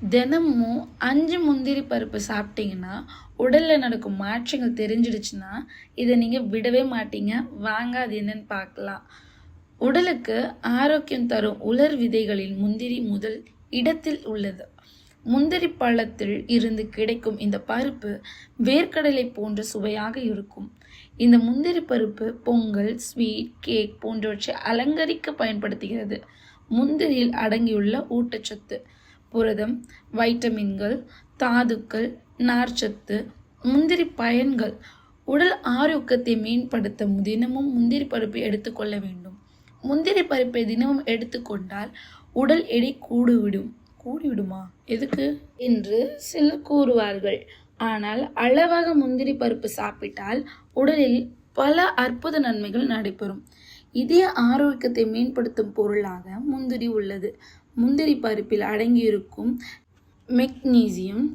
தினமும் 5 முந்திரி பருப்பு சாப்பிட்டீங்கன்னா உடலில் நடக்கும் மாற்றங்கள் தெரிஞ்சிடுச்சுன்னா இதை நீங்கள் விடவே மாட்டீங்க. வாங்க அது என்னன்னு பார்க்கலாம். உடலுக்கு ஆரோக்கியம் தரும் உலர் விதைகளில் முந்திரி முதல் இடத்தில் உள்ளது. முந்திரி பழத்தில் இருந்து கிடைக்கும் இந்த பருப்பு வேர்க்கடலை போன்ற சுவையாக இருக்கும். இந்த முந்திரி பருப்பு பொங்கல், ஸ்வீட், கேக் போன்றவற்றை அலங்கரிக்க பயன்படுத்துகிறது. முந்திரியில் அடங்கியுள்ள ஊட்டச்சத்து: புரதம், வைட்டமின்கள், தாதுக்கள், நார்ச்சத்து. முந்திரி பயன்கள்: உடல் ஆரோக்கியத்தை மேம்படுத்த தினமும் முந்திரி பருப்பை எடுத்துக்கொள்ள வேண்டும். முந்திரி பருப்பை தினமும் எடுத்துக்கொண்டால் உடல் எடை கூடிவிடுமா எதுக்கு என்று சிலர் கூறுவார்கள். ஆனால் அளவாக முந்திரி பருப்பு சாப்பிட்டால் உடலில் பல அற்புத நன்மைகள் நடைபெறும். இதய ஆரோக்கியத்தை மேம்படுத்தும் பொருளாக முந்திரி உள்ளது. முந்திரி பருப்பில் அடங்கியிருக்கும் மெக்னீசியம்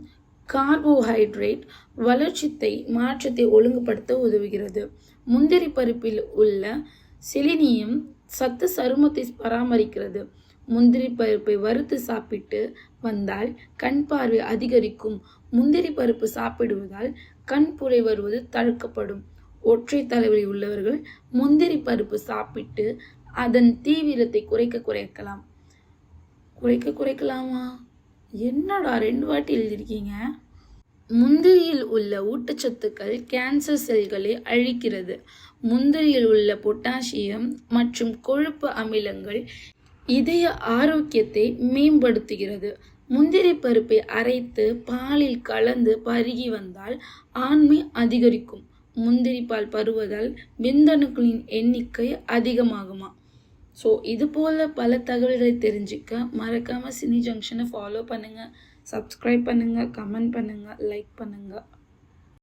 கார்போஹைட்ரேட் வளர்ச்சிதை மாற்றத்தை ஒழுங்குபடுத்த உதவுகிறது. முந்திரி பருப்பில் உள்ள செலினியம் சத்து சருமத்தை பராமரிக்கிறது. முந்திரி பருப்பை வறுத்து சாப்பிட்டு வந்தால் கண் பார்வை அதிகரிக்கும். முந்திரி பருப்பு சாப்பிடுவதால் கண் புரை வருவது தடுக்கப்படும். ஒற்றை தலைவலி உள்ளவர்கள் முந்திரி பருப்பு சாப்பிட்டு அதன் தீவிரத்தை குறைக்கலாமா? என்னடா 2 வாட்டி எழுதியிருக்கீங்க? முந்திரியில் உள்ள ஊட்டச்சத்துக்கள் கேன்சர் செல்களை அழிக்கிறது. முந்திரியில் உள்ள பொட்டாசியம் மற்றும் கொழுப்பு அமிலங்கள் இதய ஆரோக்கியத்தை மேம்படுத்துகிறது. முந்திரி பருப்பை அரைத்து பாலில் கலந்து பருகி வந்தால் ஆண்மை அதிகரிக்கும். முந்திரி பால் பருவதால் விந்தணுக்களின் எண்ணிக்கை அதிகமாகுமா? ஸோ இது போல் பல தகவல்களை தெரிஞ்சுக்க மறக்காமல் சினி ஜங்ஷனை ஃபாலோ பண்ணுங்கள், சப்ஸ்கிரைப் பண்ணுங்கள், கமெண்ட் பண்ணுங்கள், லைக் பண்ணுங்கள்.